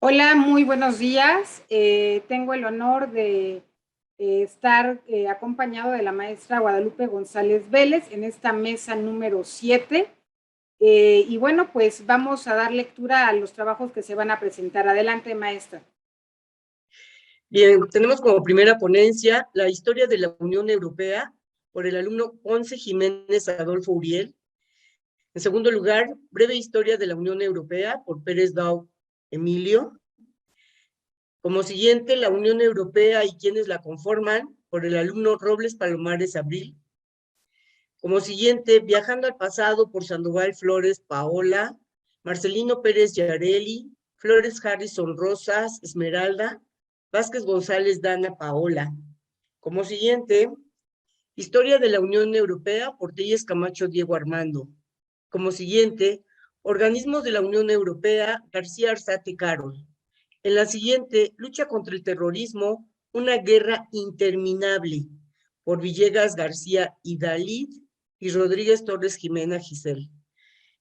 Hola, muy buenos días. Tengo el honor de estar acompañado de la maestra Guadalupe González Vélez en esta mesa número 7. Y bueno, pues vamos a dar lectura a los trabajos que se van a presentar. Adelante, maestra. Bien, tenemos como primera ponencia la historia de la Unión Europea por el alumno Ponce Jiménez Adolfo Uriel. En segundo lugar, breve historia de la Unión Europea por Pérez Dau Emilio. Como siguiente, la Unión Europea y quienes la conforman por el alumno Robles Palomares Abril. Como siguiente, viajando al pasado por Sandoval Flores Paola, Marcelino Pérez Yareli, Flores Harrison Rosas Esmeralda, Vázquez González Dana Paola. Como siguiente, Historia de la Unión Europea por Telles Camacho Diego Armando. Como siguiente, Organismos de la Unión Europea García Arzate Carol. En la siguiente, Lucha contra el terrorismo, una guerra interminable por Villegas García Hidalid y Rodríguez Torres Jimena Giselle.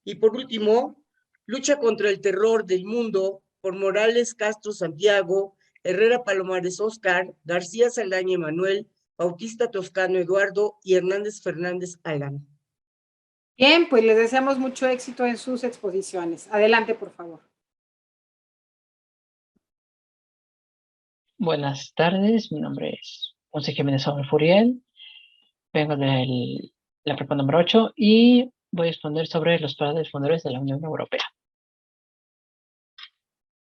Y por último, Lucha contra el terror del mundo por Morales Castro Santiago, Herrera Palomares Oscar, García Saldaña Manuel, Bautista Toscano Eduardo y Hernández Fernández Alan. Bien, pues les deseamos mucho éxito en sus exposiciones. Adelante, por favor. Buenas tardes, mi nombre es Ponce Jiménez Adolfo Uriel, vengo de la prepa número 8 y voy a exponer sobre los padres fundadores de la Unión Europea.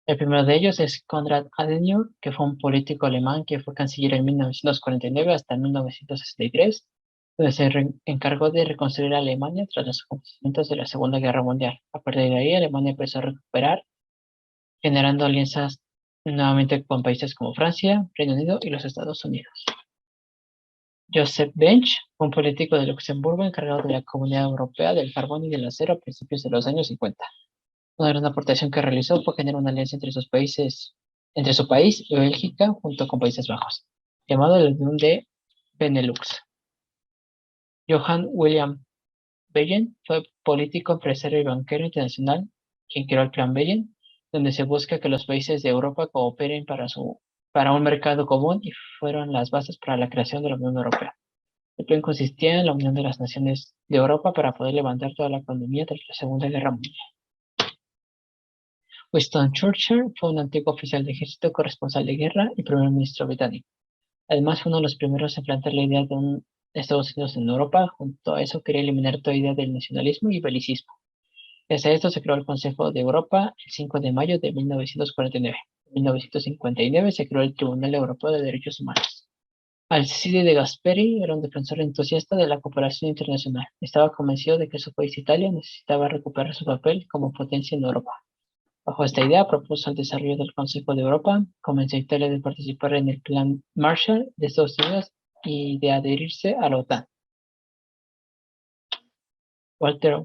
El primero de ellos es Konrad Adenauer, que fue un político alemán que fue canciller en 1949 hasta 1963, donde se encargó de reconstruir Alemania tras los acontecimientos de la Segunda Guerra Mundial. A partir de ahí, Alemania empezó a recuperar, generando alianzas nuevamente con países como Francia, Reino Unido y los Estados Unidos. Joseph Bench fue un político de Luxemburgo encargado de la Comunidad Europea del Carbón y del Acero a principios de los años 50. Una gran aportación que realizó fue generar una alianza entre su país y Bélgica junto con Países Bajos, llamado la Unión de Benelux. Johann William Beyen fue político, empresario y banquero internacional quien creó el Plan Beyen, donde se busca que los países de Europa cooperen para un mercado común y fueron las bases para la creación de la Unión Europea. El plan consistía en la unión de las naciones de Europa para poder levantar toda la economía tras la Segunda Guerra Mundial. Winston Churchill fue un antiguo oficial de ejército, corresponsal de guerra y primer ministro británico. Además, fue uno de los primeros en plantear la idea de un Estados Unidos en Europa. Junto a eso, quería eliminar toda idea del nacionalismo y belicismo. Pese a esto, se creó el Consejo de Europa el 5 de mayo de 1949. En 1959 se creó el Tribunal Europeo de Derechos Humanos. Alcide de Gasperi era un defensor entusiasta de la cooperación internacional. Estaba convencido de que su país, Italia, necesitaba recuperar su papel como potencia en Europa. Bajo esta idea, propuso el desarrollo del Consejo de Europa, convenció a Italia de participar en el Plan Marshall de Estados Unidos y de adherirse a la OTAN. Walter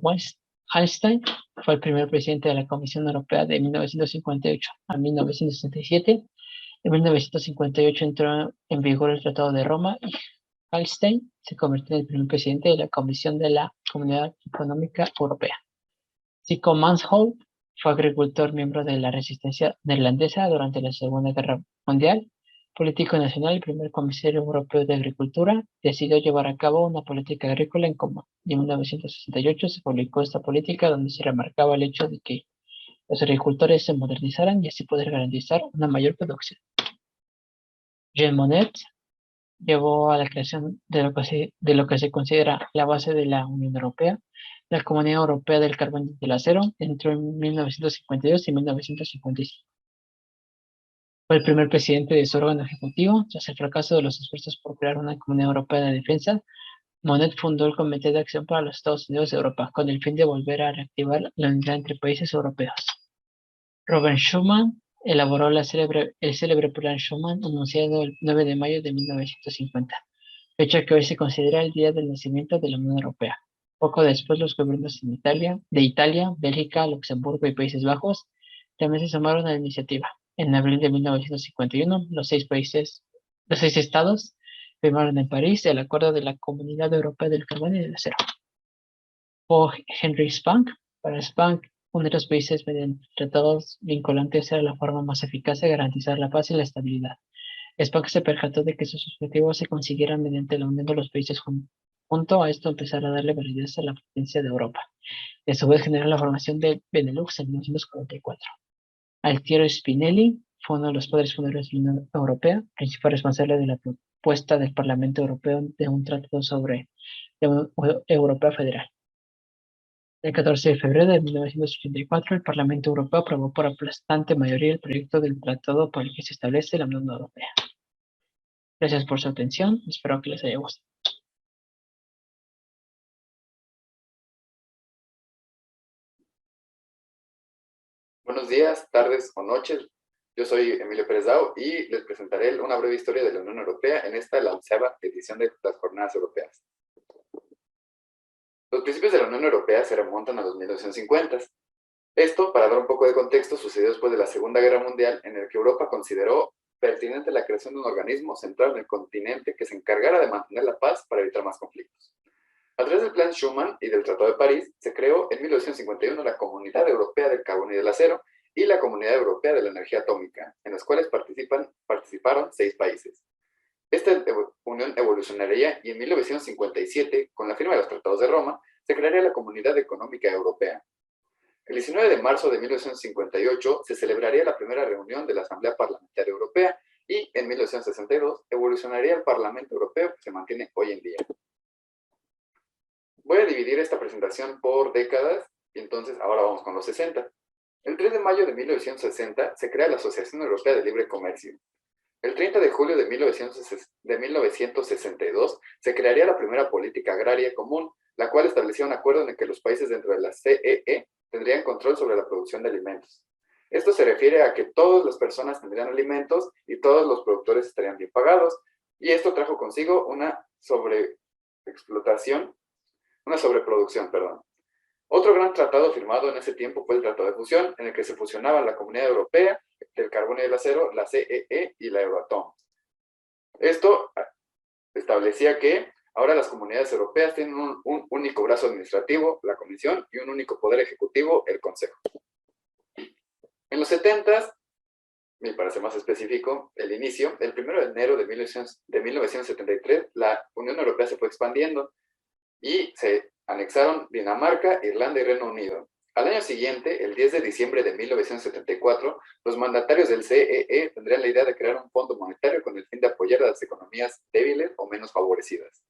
Hallstein fue el primer presidente de la Comisión Europea de 1958 a 1967. En 1958 entró en vigor el Tratado de Roma y Hallstein se convirtió en el primer presidente de la Comisión de la Comunidad Económica Europea. Zico Mansholt fue agricultor, miembro de la resistencia neerlandesa durante la Segunda Guerra Mundial, político nacional y primer comisario europeo de agricultura. Decidió llevar a cabo una política agrícola en común. Y en 1968 se publicó esta política donde se remarcaba el hecho de que los agricultores se modernizaran y así poder garantizar una mayor producción. Jean Monnet llevó a la creación de lo que se considera la base de la Unión Europea, la Comunidad Europea del Carbón y del Acero, entre 1952 y 1955. Fue el primer presidente de su órgano ejecutivo. Tras el fracaso de los esfuerzos por crear una Comunidad Europea de Defensa, Monnet fundó el Comité de Acción para los Estados Unidos de Europa, con el fin de volver a reactivar la unidad entre países europeos. Robert Schuman elaboró el célebre Plan Schuman, anunciado el 9 de mayo de 1950. Fecha que hoy se considera el día del nacimiento de la Unión Europea. Poco después, los gobiernos de Italia, Bélgica, Luxemburgo y Países Bajos también se sumaron a la iniciativa. En abril de 1951, los seis estados firmaron en París el Acuerdo de la Comunidad Europea del Carbón y del Acero. Henry Spank. Para Spank, unir los países mediante tratados vinculantes era la forma más eficaz de garantizar la paz y la estabilidad. Spock se percató de que sus objetivos se consiguieran mediante la unión de los países junto a esto empezar a darle validez a la potencia de Europa. Y a su vez generó la formación de Benelux en 1944. Altiero Spinelli fue uno de los padres fundadores de la Unión Europea, principal responsable de la propuesta del Parlamento Europeo de un tratado sobre la Unión Europea Federal. El 14 de febrero de 1984, el Parlamento Europeo aprobó por aplastante mayoría el proyecto del tratado por el que se establece la Unión Europea. Gracias por su atención, espero que les haya gustado. Buenos días, tardes o noches. Yo soy Emilio Pérez Dao y les presentaré una breve historia de la Unión Europea en esta, la 11ª edición de las Jornadas Europeas. Los principios de la Unión Europea se remontan a los 1950s. Esto, para dar un poco de contexto, sucedió después de la Segunda Guerra Mundial, en el que Europa consideró pertinente la creación de un organismo central en el continente que se encargara de mantener la paz para evitar más conflictos. A través del Plan Schuman y del Tratado de París, se creó en 1951 la Comunidad Europea del Carbón y del Acero y la Comunidad Europea de la Energía Atómica, en las cuales participaron 6 países. Esta unión evolucionaría y en 1957, con la firma de los Tratados de Roma, se crearía la Comunidad Económica Europea. El 19 de marzo de 1958 se celebraría la primera reunión de la Asamblea Parlamentaria Europea y en 1962 evolucionaría el Parlamento Europeo que se mantiene hoy en día. Voy a dividir esta presentación por décadas y entonces ahora vamos con los 60. El 3 de mayo de 1960 se crea la Asociación Europea de Libre Comercio. El 30 de julio de 1962 se crearía la primera política agraria común, la cual establecía un acuerdo en el que los países dentro de la CEE tendrían control sobre la producción de alimentos. Esto se refiere a que todas las personas tendrían alimentos y todos los productores estarían bien pagados, y esto trajo consigo una sobreproducción. Otro gran tratado firmado en ese tiempo fue el Tratado de Fusión, en el que se fusionaban la Comunidad Europea del Carbón y del Acero, la CEE y la Euratom. Esto establecía que ahora las comunidades europeas tienen un único brazo administrativo, la Comisión, y un único poder ejecutivo, el Consejo. En los 70s, y para ser más específico, el inicio, el 1 de enero de 1973, la Unión Europea se fue expandiendo y se anexaron Dinamarca, Irlanda y Reino Unido. Al año siguiente, el 10 de diciembre de 1974, los mandatarios del CEE tendrían la idea de crear un fondo monetario con el fin de apoyar a las economías débiles o menos favorecidas.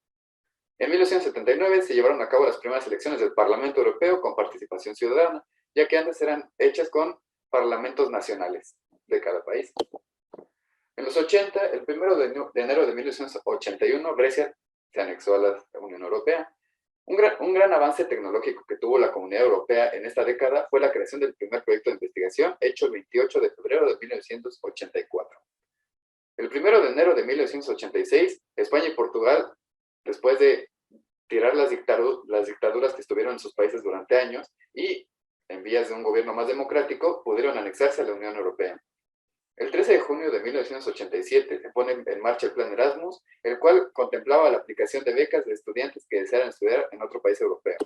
En 1979 se llevaron a cabo las primeras elecciones del Parlamento Europeo con participación ciudadana, ya que antes eran hechas con parlamentos nacionales de cada país. En los 80, el 1 de enero de 1981, Grecia se anexó a la Unión Europea. Un gran avance tecnológico que tuvo la Comunidad Europea en esta década fue la creación del primer proyecto de investigación hecho el 28 de febrero de 1984. El 1 de enero de 1986, España y Portugal, después de tirar las dictaduras que estuvieron en sus países durante años y en vías de un gobierno más democrático, pudieron anexarse a la Unión Europea. El 13 de junio de 1987 se pone en marcha el Plan Erasmus, el cual contemplaba la aplicación de becas de estudiantes que desearan estudiar en otro país europeo.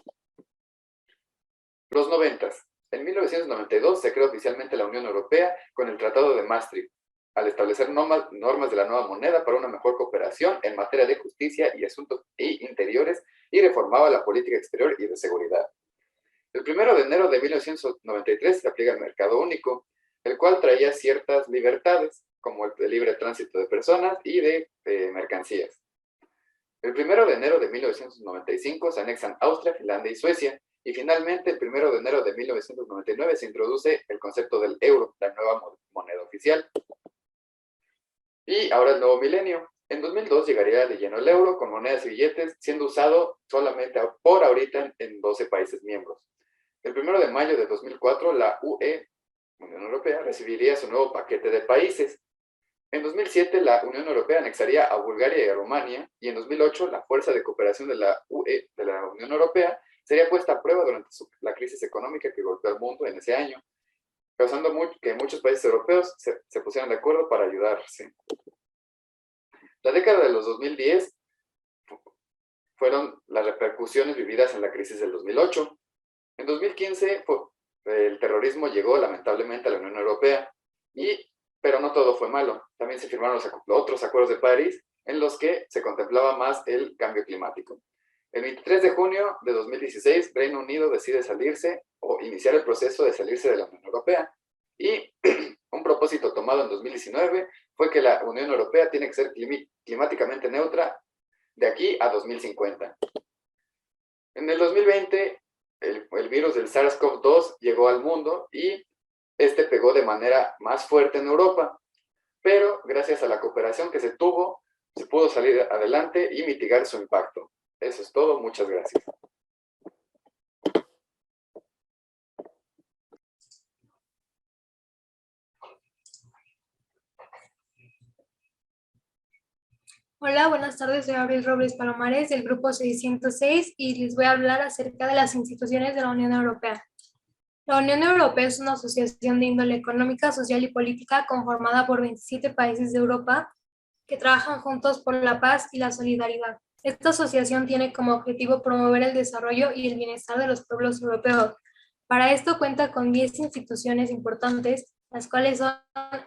Los 90s. En 1992 se creó oficialmente la Unión Europea con el Tratado de Maastricht, al establecer normas de la nueva moneda para una mejor cooperación en materia de justicia y asuntos interiores y reformaba la política exterior y de seguridad. El 1 de enero de 1993 se aplica el mercado único, el cual traía ciertas libertades, como el libre tránsito de personas y de mercancías. El 1 de enero de 1995 se anexan Austria, Finlandia y Suecia, y finalmente el 1 de enero de 1999 se introduce el concepto del euro, la nueva moneda oficial. Y ahora el nuevo milenio. En 2002 llegaría de lleno el euro con monedas y billetes, siendo usado solamente por ahorita en 12 países miembros. El 1 de mayo de 2004, la Unión Europea, recibiría su nuevo paquete de países. En 2007, la Unión Europea anexaría a Bulgaria y a Rumania, y en 2008, la Fuerza de Cooperación de la Unión Europea sería puesta a prueba durante la crisis económica que golpeó al mundo en ese año, causando que muchos países europeos se pusieran de acuerdo para ayudarse. La década de los 2010 fueron las repercusiones vividas en la crisis del 2008. En 2015 el terrorismo llegó lamentablemente a la Unión Europea, pero no todo fue malo. También se firmaron otros acuerdos de París en los que se contemplaba más el cambio climático. El 23 de junio de 2016, Reino Unido decide salirse o iniciar el proceso de salirse de la Unión Europea. Y un propósito tomado en 2019 fue que la Unión Europea tiene que ser climáticamente neutra de aquí a 2050. En el 2020, el virus del SARS-CoV-2 llegó al mundo y este pegó de manera más fuerte en Europa, pero gracias a la cooperación que se tuvo, se pudo salir adelante y mitigar su impacto. Eso es todo, muchas gracias. Hola, buenas tardes, soy Abril Robles Palomares del grupo 606 y les voy a hablar acerca de las instituciones de la Unión Europea. La Unión Europea es una asociación de índole económica, social y política conformada por 27 países de Europa que trabajan juntos por la paz y la solidaridad. Esta asociación tiene como objetivo promover el desarrollo y el bienestar de los pueblos europeos. Para esto cuenta con 10 instituciones importantes, las cuales son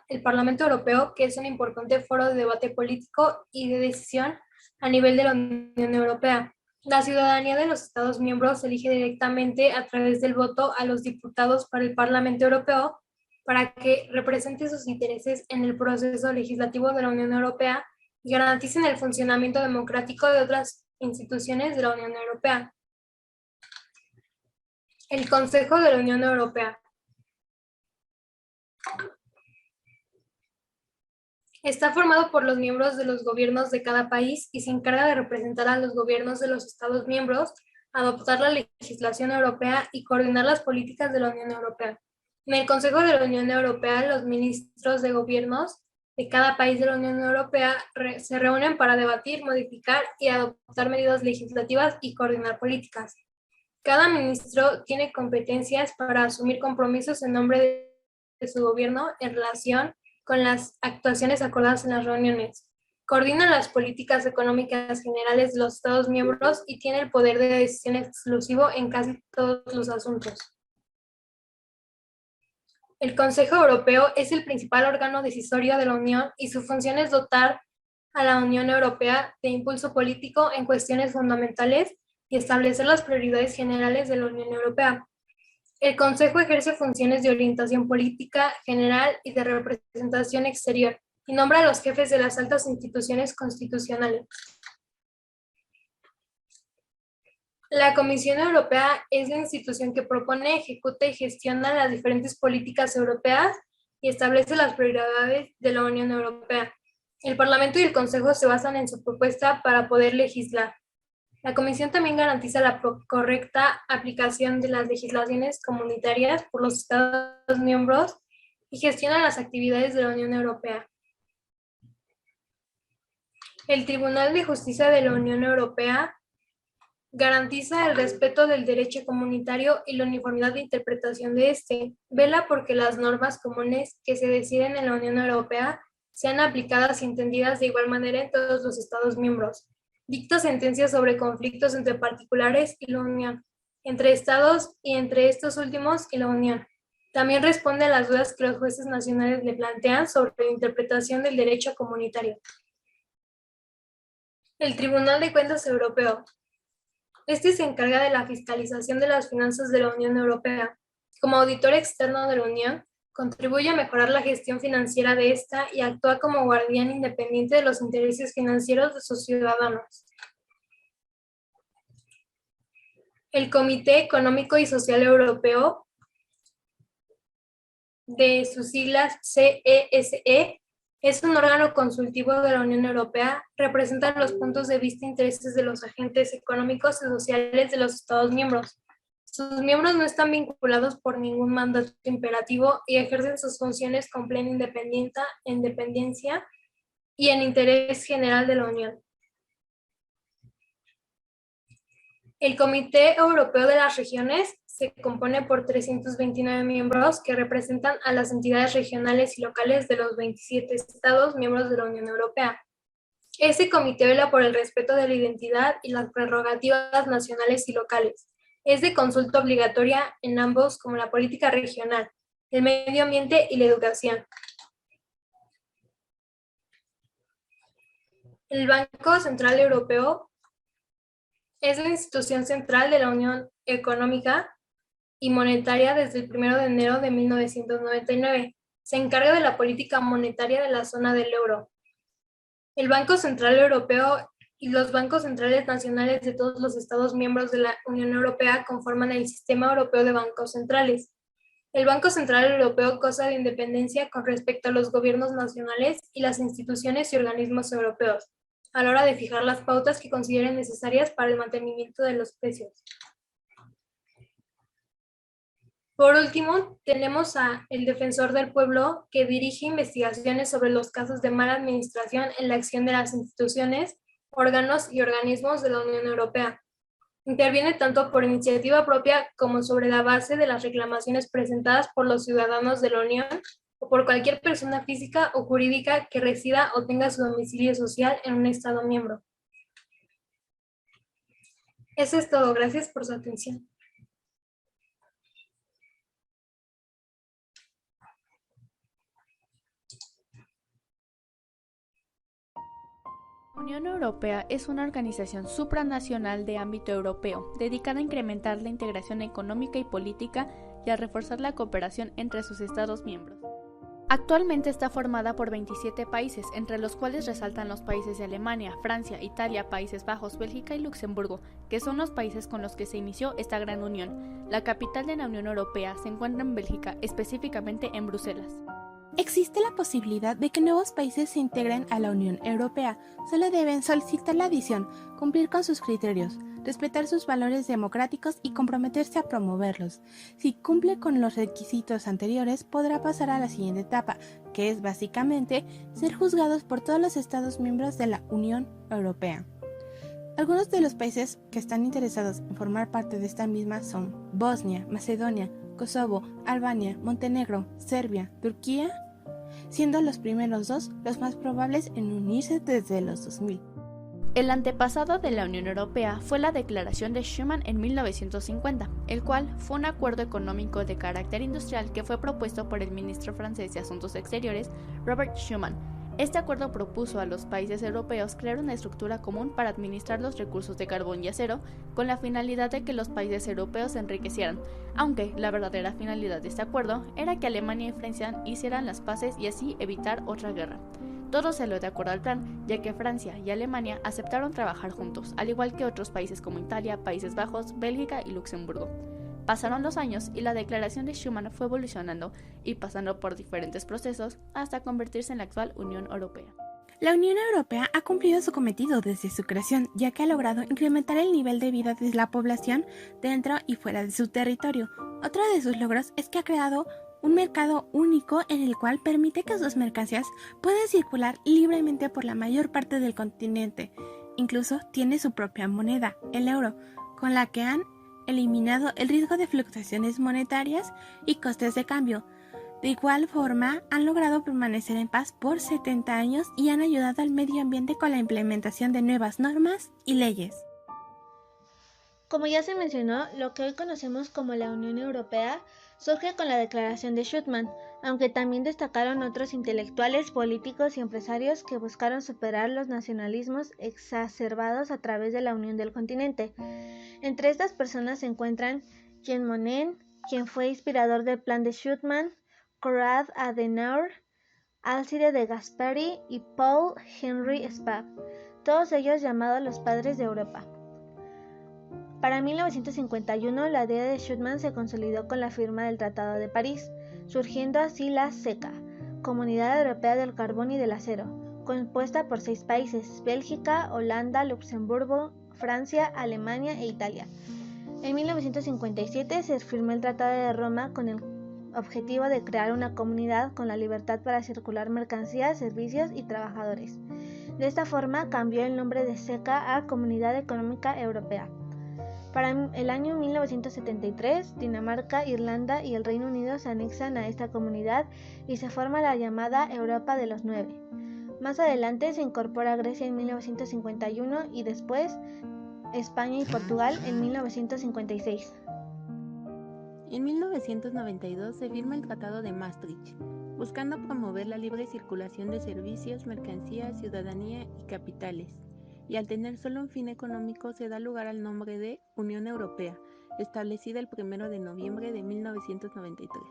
el Parlamento Europeo, que es un importante foro de debate político y de decisión a nivel de la Unión Europea. La ciudadanía de los Estados miembros elige directamente a través del voto a los diputados para el Parlamento Europeo para que representen sus intereses en el proceso legislativo de la Unión Europea y garanticen el funcionamiento democrático de otras instituciones de la Unión Europea. El Consejo de la Unión Europea. Está formado por los miembros de los gobiernos de cada país y se encarga de representar a los gobiernos de los Estados miembros, adoptar la legislación europea y coordinar las políticas de la Unión Europea. En el Consejo de la Unión Europea, los ministros de gobiernos de cada país de la Unión Europea se reúnen para debatir, modificar y adoptar medidas legislativas y coordinar políticas. Cada ministro tiene competencias para asumir compromisos en nombre de su gobierno en relación con las actuaciones acordadas en las reuniones. Coordina las políticas económicas generales de los Estados miembros y tiene el poder de decisión exclusivo en casi todos los asuntos. El Consejo Europeo es el principal órgano decisorio de la Unión y su función es dotar a la Unión Europea de impulso político en cuestiones fundamentales y establecer las prioridades generales de la Unión Europea. El Consejo ejerce funciones de orientación política general y de representación exterior y nombra a los jefes de las altas instituciones constitucionales. La Comisión Europea es la institución que propone, ejecuta y gestiona las diferentes políticas europeas y establece las prioridades de la Unión Europea. El Parlamento y el Consejo se basan en su propuesta para poder legislar. La Comisión también garantiza la correcta aplicación de las legislaciones comunitarias por los Estados miembros y gestiona las actividades de la Unión Europea. El Tribunal de Justicia de la Unión Europea garantiza el respeto del derecho comunitario y la uniformidad de interpretación de este. Vela porque las normas comunes que se deciden en la Unión Europea sean aplicadas y entendidas de igual manera en todos los Estados miembros. Dicta sentencias sobre conflictos entre particulares y la Unión, entre Estados y entre estos últimos y la Unión. También responde a las dudas que los jueces nacionales le plantean sobre la interpretación del derecho comunitario. El Tribunal de Cuentas Europeo. Este se encarga de la fiscalización de las finanzas de la Unión Europea. Como auditor externo de la Unión, contribuye a mejorar la gestión financiera de esta y actúa como guardián independiente de los intereses financieros de sus ciudadanos. El Comité Económico y Social Europeo, de sus siglas CESE, es un órgano consultivo de la Unión Europea, representa los puntos de vista e intereses de los agentes económicos y sociales de los Estados miembros. Sus miembros no están vinculados por ningún mandato imperativo y ejercen sus funciones con plena independencia y en interés general de la Unión. El Comité Europeo de las Regiones se compone por 329 miembros que representan a las entidades regionales y locales de los 27 Estados miembros de la Unión Europea. Este comité vela por el respeto de la identidad y las prerrogativas nacionales y locales. Es de consulta obligatoria en ambos, como la política regional, el medio ambiente y la educación. El Banco Central Europeo es la institución central de la Unión Económica y Monetaria desde el 1 de enero de 1999. Se encarga de la política monetaria de la zona del euro. El Banco Central Europeo y los bancos centrales nacionales de todos los Estados miembros de la Unión Europea conforman el Sistema Europeo de Bancos Centrales. El Banco Central Europeo goza de independencia con respecto a los gobiernos nacionales y las instituciones y organismos europeos, a la hora de fijar las pautas que consideren necesarias para el mantenimiento de los precios. Por último, tenemos a el Defensor del Pueblo, que dirige investigaciones sobre los casos de mala administración en la acción de las instituciones, órganos y organismos de la Unión Europea. Interviene tanto por iniciativa propia como sobre la base de las reclamaciones presentadas por los ciudadanos de la Unión o por cualquier persona física o jurídica que resida o tenga su domicilio social en un Estado miembro. Eso es todo. Gracias por su atención. La Unión Europea es una organización supranacional de ámbito europeo, dedicada a incrementar la integración económica y política y a reforzar la cooperación entre sus Estados miembros. Actualmente está formada por 27 países, entre los cuales resaltan los países de Alemania, Francia, Italia, Países Bajos, Bélgica y Luxemburgo, que son los países con los que se inició esta gran unión. La capital de la Unión Europea se encuentra en Bélgica, específicamente en Bruselas. Existe la posibilidad de que nuevos países se integren a la Unión Europea. Solo deben solicitar la adhesión, cumplir con sus criterios, respetar sus valores democráticos y comprometerse a promoverlos. Si cumple con los requisitos anteriores, podrá pasar a la siguiente etapa, que es básicamente ser juzgados por todos los Estados miembros de la Unión Europea. Algunos de los países que están interesados en formar parte de esta misma son Bosnia, Macedonia, Kosovo, Albania, Montenegro, Serbia, Turquía, siendo los primeros dos los más probables en unirse desde los 2000. El antepasado de la Unión Europea fue la Declaración de Schuman en 1950, el cual fue un acuerdo económico de carácter industrial que fue propuesto por el ministro francés de Asuntos Exteriores, Robert Schuman. Este acuerdo propuso a los países europeos crear una estructura común para administrar los recursos de carbón y acero, con la finalidad de que los países europeos se enriquecieran, aunque la verdadera finalidad de este acuerdo era que Alemania y Francia hicieran las paces y así evitar otra guerra. Todo salió de acuerdo al plan, ya que Francia y Alemania aceptaron trabajar juntos, al igual que otros países como Italia, Países Bajos, Bélgica y Luxemburgo. Pasaron los años y la Declaración de Schuman fue evolucionando y pasando por diferentes procesos hasta convertirse en la actual Unión Europea. La Unión Europea ha cumplido su cometido desde su creación, ya que ha logrado incrementar el nivel de vida de la población dentro y fuera de su territorio. Otro de sus logros es que ha creado un mercado único en el cual permite que sus mercancías puedan circular libremente por la mayor parte del continente. Incluso tiene su propia moneda, el euro, con la que han eliminado el riesgo de fluctuaciones monetarias y costes de cambio. De igual forma, han logrado permanecer en paz por 70 años y han ayudado al medio ambiente con la implementación de nuevas normas y leyes. Como ya se mencionó, lo que hoy conocemos como la Unión Europea surge con la Declaración de Schuman, aunque también destacaron otros intelectuales, políticos y empresarios que buscaron superar los nacionalismos exacerbados a través de la unión del continente. Entre estas personas se encuentran Jean Monnet, quien fue inspirador del plan de Schuman, Konrad Adenauer, Alcide de Gasperi y Paul Henri Spaak, todos ellos llamados los padres de Europa. Para 1951, la idea de Schuman se consolidó con la firma del Tratado de París, surgiendo así la CECA, Comunidad Europea del Carbón y del Acero, compuesta por 6 países: Bélgica, Holanda, Luxemburgo, Francia, Alemania e Italia. En 1957 se firmó el Tratado de Roma con el objetivo de crear una comunidad con la libertad para circular mercancías, servicios y trabajadores. De esta forma cambió el nombre de CECA a Comunidad Económica Europea. Para el año 1973, Dinamarca, Irlanda y el Reino Unido se anexan a esta comunidad y se forma la llamada Europa de los 9. Más adelante se incorpora Grecia en 1951 y después España y Portugal en 1956. En 1992 se firma el Tratado de Maastricht, buscando promover la libre circulación de servicios, mercancías, ciudadanía y capitales, y al tener solo un fin económico se da lugar al nombre de Unión Europea, establecida el 1 de noviembre de 1993.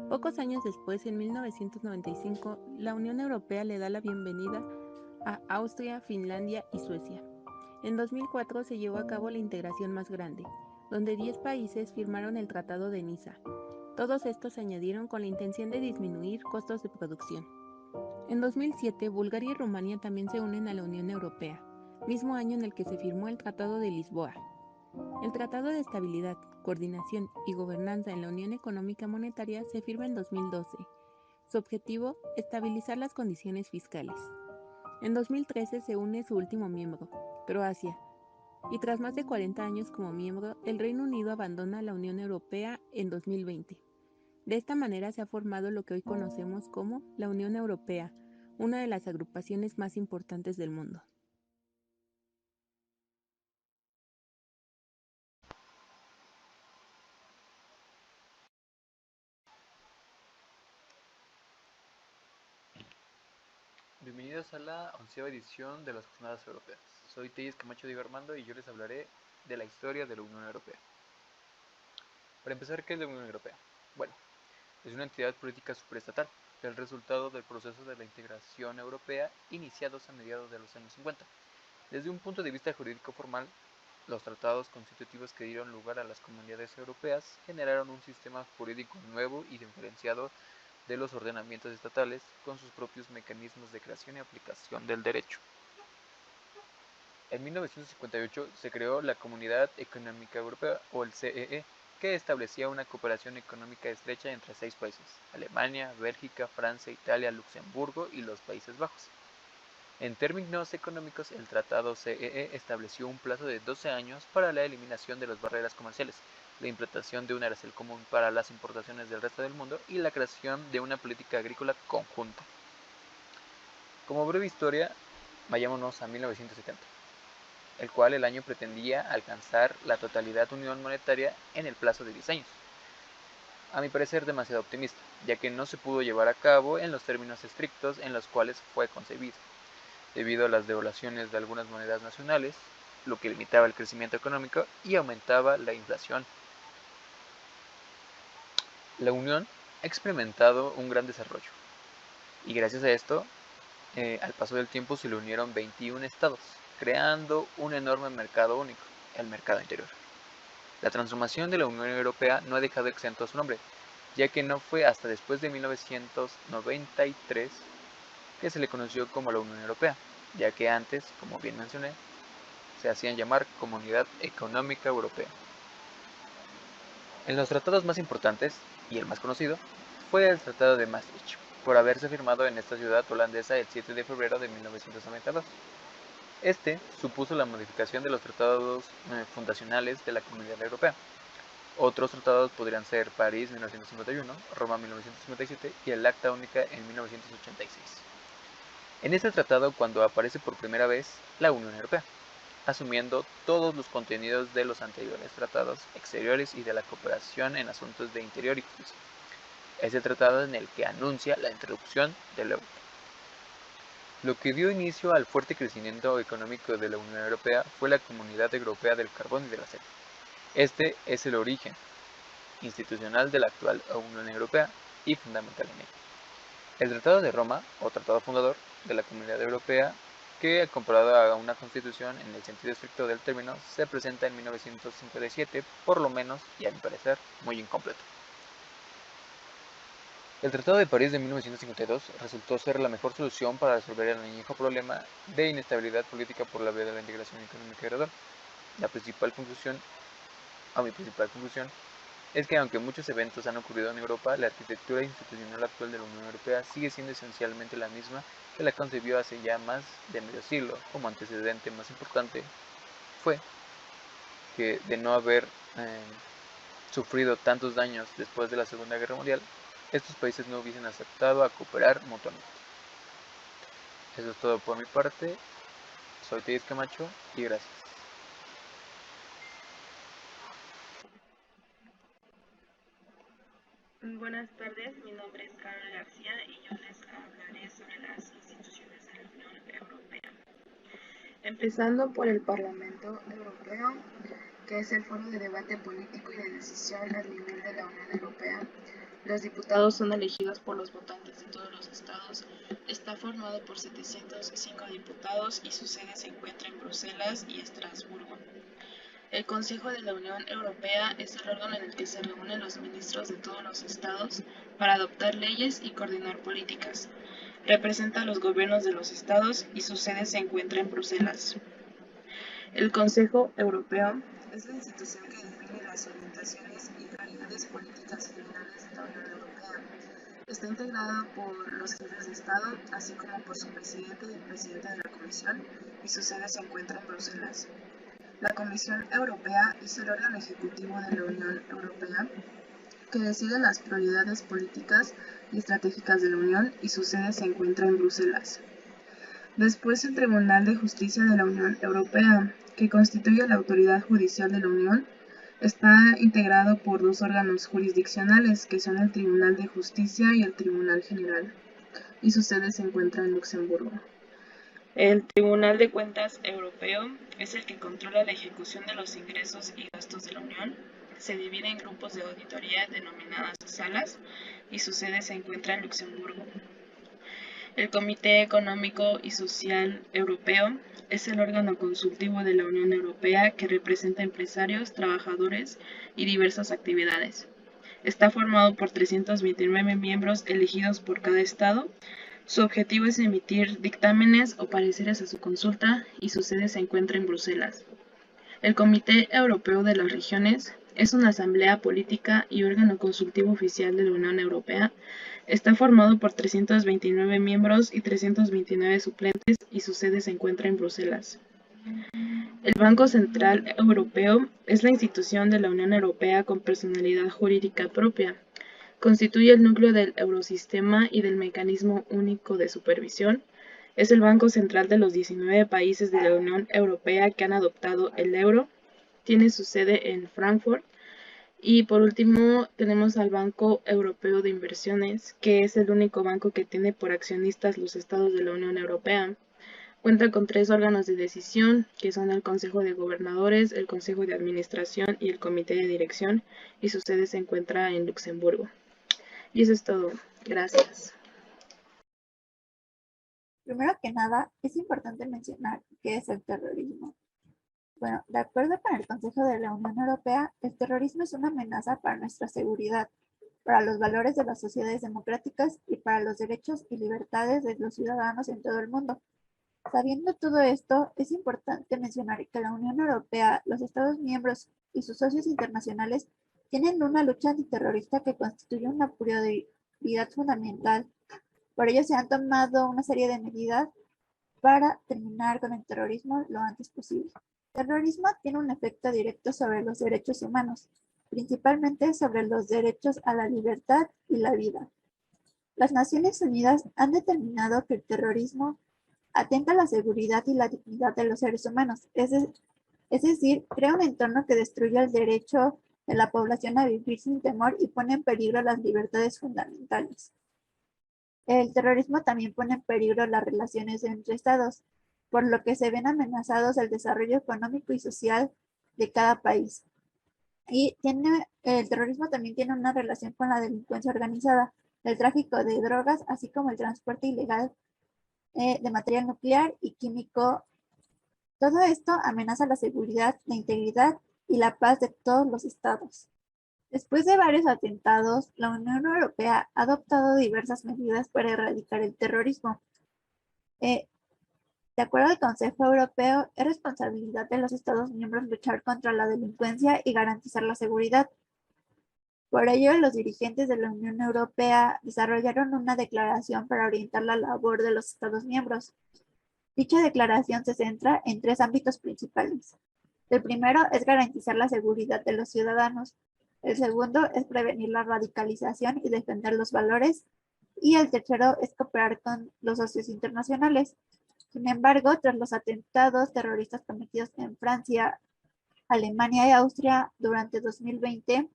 Pocos años después, en 1995, la Unión Europea le da la bienvenida a Austria, Finlandia y Suecia. En 2004 se llevó a cabo la integración más grande, donde 10 países firmaron el Tratado de Niza. Todos estos se añadieron con la intención de disminuir costos de producción. En 2007, Bulgaria y Rumanía también se unen a la Unión Europea, mismo año en el que se firmó el Tratado de Lisboa. El Tratado de Estabilidad, Coordinación y Gobernanza en la Unión Económica Monetaria se firma en 2012. Su objetivo, estabilizar las condiciones fiscales. En 2013 se une su último miembro, Croacia, y tras más de 40 años como miembro, el Reino Unido abandona la Unión Europea en 2020. De esta manera se ha formado lo que hoy conocemos como la Unión Europea, una de las agrupaciones más importantes del mundo. Bienvenidos a la 11ª edición de las Jornadas Europeas. Soy Telles Camacho Diego Armando y yo les hablaré de la historia de la Unión Europea. Para empezar, ¿qué es la Unión Europea? Bueno, es una entidad política superestatal, el resultado del proceso de la integración europea iniciados a mediados de los años 50. Desde un punto de vista jurídico formal, los tratados constitutivos que dieron lugar a las comunidades europeas generaron un sistema jurídico nuevo y diferenciado de los ordenamientos estatales con sus propios mecanismos de creación y aplicación del derecho. En 1958 se creó la Comunidad Económica Europea, o el CEE, que establecía una cooperación económica estrecha entre 6 países: Alemania, Bélgica, Francia, Italia, Luxemburgo y los Países Bajos. En términos económicos, el Tratado CEE estableció un plazo de 12 años para la eliminación de las barreras comerciales, la implantación de un arancel común para las importaciones del resto del mundo y la creación de una política agrícola conjunta. Como breve historia, vayámonos a 1970, el cual el año pretendía alcanzar la totalidad unión monetaria en el plazo de 10 años. A mi parecer demasiado optimista, ya que no se pudo llevar a cabo en los términos estrictos en los cuales fue concebido, debido a las devaluaciones de algunas monedas nacionales, lo que limitaba el crecimiento económico y aumentaba la inflación. La Unión ha experimentado un gran desarrollo, y gracias a esto, al paso del tiempo se le unieron 21 estados, creando un enorme mercado único, el mercado interior. La transformación de la Unión Europea no ha dejado exento a su nombre, ya que no fue hasta después de 1993 que se le conoció como la Unión Europea, ya que antes, como bien mencioné, se hacían llamar Comunidad Económica Europea. En los tratados más importantes, y el más conocido, fue el Tratado de Maastricht, por haberse firmado en esta ciudad holandesa el 7 de febrero de 1992. Este supuso la modificación de los tratados fundacionales de la Comunidad Europea. Otros tratados podrían ser París 1951, Roma 1957 y el Acta Única en 1986. En este tratado, cuando aparece por primera vez la Unión Europea, asumiendo todos los contenidos de los anteriores tratados exteriores y de la cooperación en asuntos de interior y justicia. Es el tratado en el que anuncia la introducción del euro. Lo que dio inicio al fuerte crecimiento económico de la Unión Europea fue la Comunidad Europea del Carbón y del Acero. Este es el origen institucional de la actual Unión Europea y fundamental en ella. El Tratado de Roma, o Tratado Fundador de la Comunidad Europea, que comparado a una constitución en el sentido estricto del término, se presenta en 1957, por lo menos, y a mi parecer, muy incompleto. El Tratado de París de 1952 resultó ser la mejor solución para resolver el añejo problema de inestabilidad política por la vía de la integración económica gradual. Mi principal conclusión, es que aunque muchos eventos han ocurrido en Europa, la arquitectura institucional actual de la Unión Europea sigue siendo esencialmente la misma que la concebió hace ya más de medio siglo. Como antecedente más importante fue que, de no haber sufrido tantos daños después de la Segunda Guerra Mundial, estos países no hubiesen aceptado a cooperar mutuamente. Eso es todo por mi parte. Soy Telles Camacho y gracias. Buenas tardes, mi nombre es Carol García y yo les hablaré sobre las instituciones de la Unión Europea. Empezando por el Parlamento Europeo, que es el foro de debate político y de decisión al nivel de la Unión Europea. Los diputados son elegidos por los votantes de todos los estados. Está formado por 705 diputados y su sede se encuentra en Bruselas y Estrasburgo. El Consejo de la Unión Europea es el órgano en el que se reúnen los ministros de todos los estados para adoptar leyes y coordinar políticas. Representa a los gobiernos de los estados y su sede se encuentra en Bruselas. El Consejo Europeo es la institución que define las orientaciones y prioridades políticas generales de la Unión Europea. Está integrada por los jefes de Estado, así como por su presidente y el presidente de la Comisión, y su sede se encuentra en Bruselas. La Comisión Europea es el órgano ejecutivo de la Unión Europea que decide las prioridades políticas y estratégicas de la Unión y su sede se encuentra en Bruselas. Después, el Tribunal de Justicia de la Unión Europea, que constituye la autoridad judicial de la Unión, está integrado por dos órganos jurisdiccionales, que son el Tribunal de Justicia y el Tribunal General, y su sede se encuentra en Luxemburgo. El Tribunal de Cuentas Europeo es el que controla la ejecución de los ingresos y gastos de la Unión. Se divide en grupos de auditoría denominadas salas y su sede se encuentra en Luxemburgo. El Comité Económico y Social Europeo es el órgano consultivo de la Unión Europea que representa empresarios, trabajadores y diversas actividades. Está formado por 329 miembros elegidos por cada estado. Su objetivo es emitir dictámenes o pareceres a su consulta y su sede se encuentra en Bruselas. El Comité Europeo de las Regiones es una asamblea política y órgano consultivo oficial de la Unión Europea. Está formado por 329 miembros y 329 suplentes y su sede se encuentra en Bruselas. El Banco Central Europeo es la institución de la Unión Europea con personalidad jurídica propia. Constituye el núcleo del Eurosistema y del Mecanismo Único de Supervisión. Es el Banco Central de los 19 países de la Unión Europea que han adoptado el euro. Tiene su sede en Frankfurt. Y por último tenemos al Banco Europeo de Inversiones, que es el único banco que tiene por accionistas los estados de la Unión Europea. Cuenta con 3 órganos de decisión, que son el Consejo de Gobernadores, el Consejo de Administración y el Comité de Dirección, y su sede se encuentra en Luxemburgo. Y eso es todo. Gracias. Primero que nada, es importante mencionar qué es el terrorismo. Bueno, de acuerdo con el Consejo de la Unión Europea, el terrorismo es una amenaza para nuestra seguridad, para los valores de las sociedades democráticas y para los derechos y libertades de los ciudadanos en todo el mundo. Sabiendo todo esto, es importante mencionar que la Unión Europea, los Estados miembros y sus socios internacionales tienen una lucha antiterrorista que constituye una prioridad fundamental. Por ello se han tomado una serie de medidas para terminar con el terrorismo lo antes posible. El terrorismo tiene un efecto directo sobre los derechos humanos, principalmente sobre los derechos a la libertad y la vida. Las Naciones Unidas han determinado que el terrorismo atenta a la seguridad y la dignidad de los seres humanos, es decir, crea un entorno que destruye el derecho de la población a vivir sin temor y pone en peligro las libertades fundamentales. El terrorismo también pone en peligro las relaciones entre estados, por lo que se ven amenazados el desarrollo económico y social de cada país. Y el terrorismo también tiene una relación con la delincuencia organizada, el tráfico de drogas, así como el transporte ilegal de material nuclear y químico. Todo esto amenaza la seguridad, la integridad y la paz de todos los estados. Después de varios atentados, la Unión Europea ha adoptado diversas medidas para erradicar el terrorismo. De acuerdo al Consejo Europeo, es responsabilidad de los Estados miembros luchar contra la delincuencia y garantizar la seguridad. Por ello, los dirigentes de la Unión Europea desarrollaron una declaración para orientar la labor de los Estados miembros. Dicha declaración se centra en 3 ámbitos principales. El primero es garantizar la seguridad de los ciudadanos. El segundo es prevenir la radicalización y defender los valores. Y el tercero es cooperar con los socios internacionales. Sin embargo, tras los atentados terroristas cometidos en Francia, Alemania y Austria durante 2020,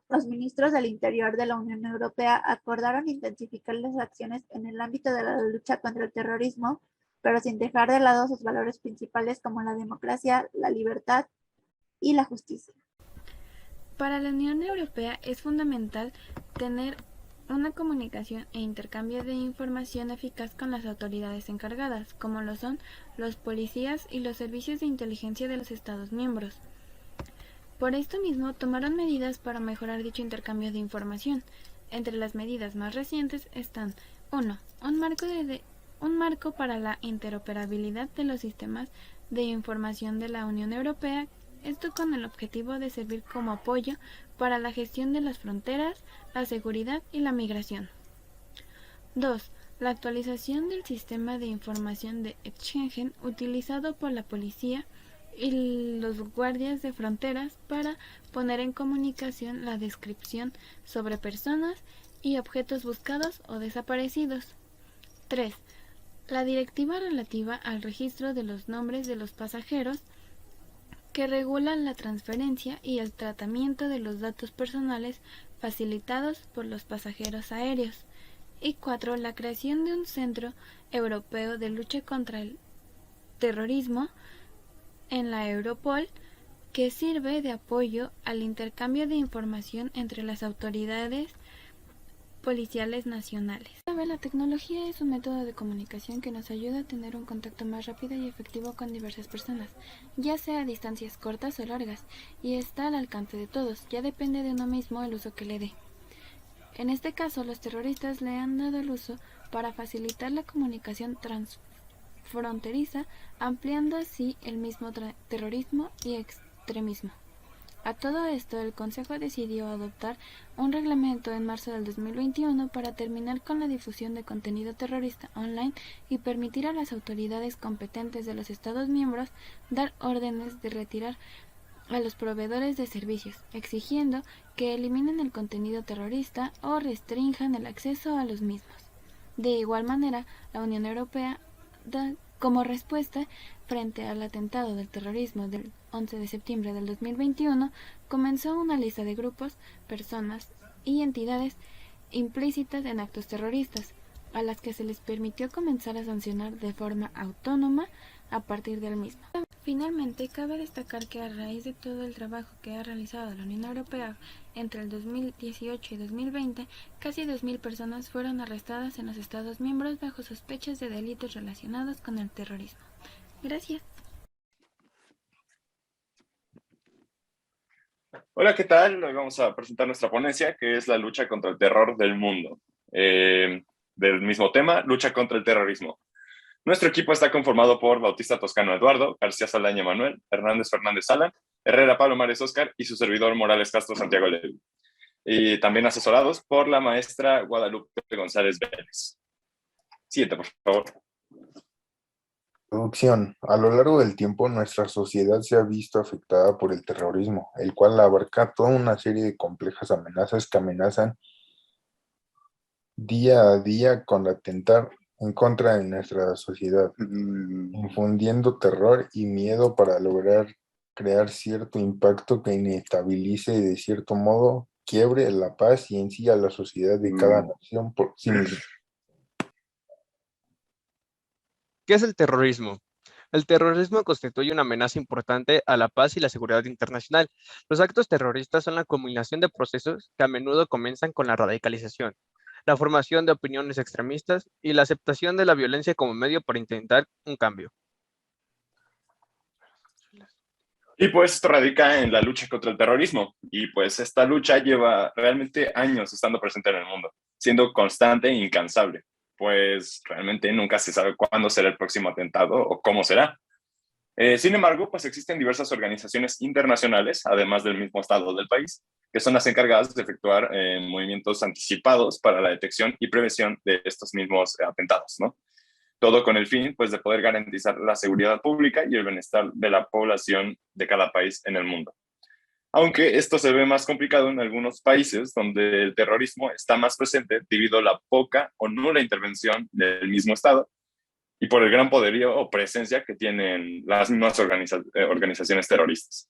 Los ministros del Interior de la Unión Europea acordaron intensificar las acciones en el ámbito de la lucha contra el terrorismo, pero sin dejar de lado sus valores principales como la democracia, la libertad y la justicia. Para la Unión Europea es fundamental tener una comunicación e intercambio de información eficaz con las autoridades encargadas, como lo son los policías y los servicios de inteligencia de los Estados miembros. Por esto mismo, tomaron medidas para mejorar dicho intercambio de información. Entre las medidas más recientes están 1. Un marco para la interoperabilidad de los sistemas de información de la Unión Europea, esto con el objetivo de servir como apoyo para la gestión de las fronteras, la seguridad y la migración. 2. La actualización del sistema de información de Schengen utilizado por la policía y los guardias de fronteras para poner en comunicación la descripción sobre personas y objetos buscados o desaparecidos. 3. La directiva relativa al registro de los nombres de los pasajeros, que regula la transferencia y el tratamiento de los datos personales facilitados por los pasajeros aéreos. Y 4. La creación de un Centro Europeo de Lucha contra el Terrorismo en la Europol, que sirve de apoyo al intercambio de información entre las autoridades policiales nacionales. La tecnología es un método de comunicación que nos ayuda a tener un contacto más rápido y efectivo con diversas personas, ya sea a distancias cortas o largas, y está al alcance de todos, ya depende de uno mismo el uso que le dé. En este caso, los terroristas le han dado el uso para facilitar la comunicación transfronteriza, ampliando así el mismo terrorismo y extremismo. A todo esto, el Consejo decidió adoptar un reglamento en marzo del 2021 para terminar con la difusión de contenido terrorista online y permitir a las autoridades competentes de los Estados miembros dar órdenes de retirar a los proveedores de servicios, exigiendo que eliminen el contenido terrorista o restrinjan el acceso a los mismos. De igual manera, la Unión Europea como respuesta frente al atentado del terrorismo del 11 de septiembre del 2021, comenzó una lista de grupos, personas y entidades implícitas en actos terroristas, a las que se les permitió comenzar a sancionar de forma autónoma a partir del mismo. Finalmente, cabe destacar que a raíz de todo el trabajo que ha realizado la Unión Europea entre el 2018 y 2020, casi 2.000 personas fueron arrestadas en los Estados miembros bajo sospechas de delitos relacionados con el terrorismo. Gracias. Hola, ¿qué tal? Hoy vamos a presentar nuestra ponencia, que es la lucha contra el terror del mundo. Del mismo tema, lucha contra el terrorismo. Nuestro equipo está conformado por Bautista Toscano Eduardo, García Saldaña Manuel, Hernández Fernández Alan, Herrera Palomares Óscar y su servidor Morales Castro Santiago Levi. Y también asesorados por la maestra Guadalupe González Vélez. Siguiente, por favor. Producción. A lo largo del tiempo, nuestra sociedad se ha visto afectada por el terrorismo, el cual abarca toda una serie de complejas amenazas que amenazan día a día con atentar en contra de nuestra sociedad, infundiendo terror y miedo para lograr crear cierto impacto que inestabilice y de cierto modo quiebre la paz y en sí a la sociedad de cada nación por sí misma. ¿Qué es el terrorismo? El terrorismo constituye una amenaza importante a la paz y la seguridad internacional. Los actos terroristas son la culminación de procesos que a menudo comienzan con la radicalización, la formación de opiniones extremistas y la aceptación de la violencia como medio para intentar un cambio. Y pues esto radica en la lucha contra el terrorismo. Y pues esta lucha lleva realmente años estando presente en el mundo, siendo constante e incansable. Pues realmente nunca se sabe cuándo será el próximo atentado o cómo será. Sin embargo, pues existen diversas organizaciones internacionales, además del mismo estado del país, que son las encargadas de efectuar movimientos anticipados para la detección y prevención de estos mismos atentados, ¿no? Todo con el fin, pues, de poder garantizar la seguridad pública y el bienestar de la población de cada país en el mundo. Aunque esto se ve más complicado en algunos países donde el terrorismo está más presente debido a la poca o nula intervención del mismo Estado y por el gran poderío o presencia que tienen las mismas organizaciones terroristas.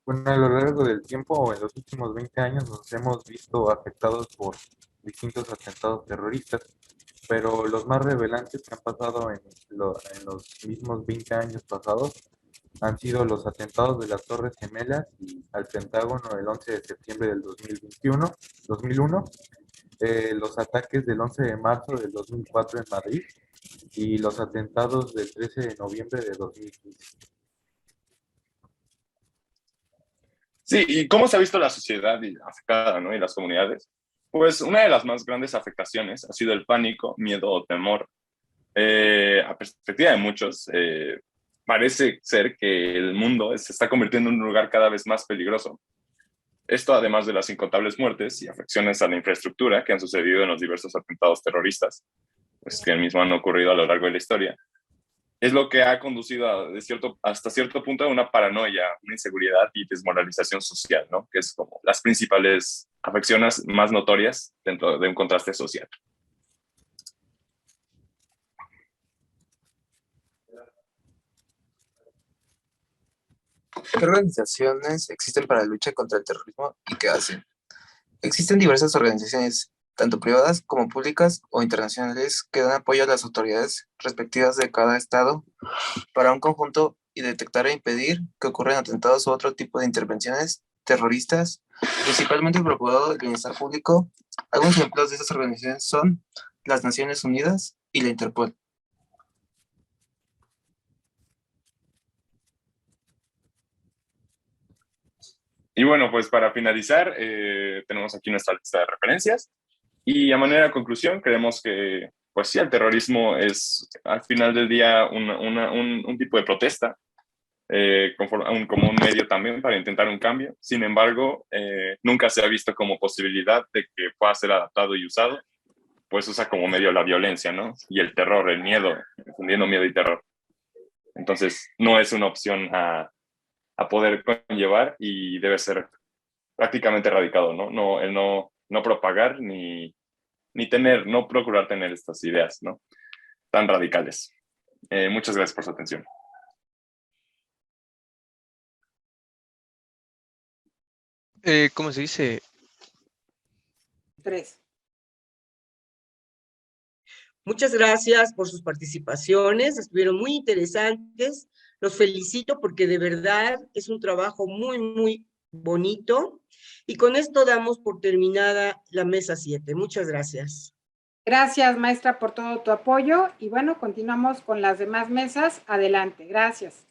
Bueno, a lo largo del tiempo, o en los últimos 20 años, nos hemos visto afectados por distintos atentados terroristas, pero los más revelantes que han pasado en los mismos 20 años pasados han sido los atentados de las Torres Gemelas y al Pentágono el 11 de septiembre del 2001, los ataques del 11 de marzo del 2004 en Madrid y los atentados del 13 de noviembre de 2015. Sí, ¿y cómo se ha visto la sociedad afectada, ¿no? Y las comunidades? Pues una de las más grandes afectaciones ha sido el pánico, miedo o temor. A perspectiva de muchos, parece ser que el mundo se está convirtiendo en un lugar cada vez más peligroso. Esto además de las incontables muertes y afecciones a la infraestructura que han sucedido en los diversos atentados terroristas, pues que mismo han ocurrido a lo largo de la historia, es lo que ha conducido hasta cierto punto a una paranoia, una inseguridad y desmoralización social, ¿no? Que es como las principales afecciones más notorias dentro de un contraste social. ¿Qué organizaciones existen para la lucha contra el terrorismo y qué hacen? Existen diversas organizaciones, tanto privadas como públicas o internacionales, que dan apoyo a las autoridades respectivas de cada estado para un conjunto y detectar e impedir que ocurran atentados u otro tipo de intervenciones terroristas, principalmente preocupado del bienestar público. Algunos ejemplos de estas organizaciones son las Naciones Unidas y la Interpol. Y bueno, pues para finalizar, tenemos aquí nuestra lista de referencias. Y a manera de conclusión, creemos que, pues sí, el terrorismo es al final del día un tipo de protesta, como un medio también para intentar un cambio. Sin embargo, nunca se ha visto como posibilidad de que pueda ser adaptado y usado, pues usa como medio la violencia, ¿no? Y el terror, el miedo, confundiendo miedo y terror. Entonces, no es una opción a poder conllevar y debe ser prácticamente erradicado, ¿no? El no propagar ni no procurar tener estas ideas, ¿no? Tan radicales. Muchas gracias por su atención. ¿Cómo se dice? 3. Muchas gracias por sus participaciones, estuvieron muy interesantes. Los felicito porque de verdad es un trabajo muy, muy bonito. Y con esto damos por terminada la mesa 7. Muchas gracias. Gracias, maestra, por todo tu apoyo. Y bueno, continuamos con las demás mesas. Adelante. Gracias.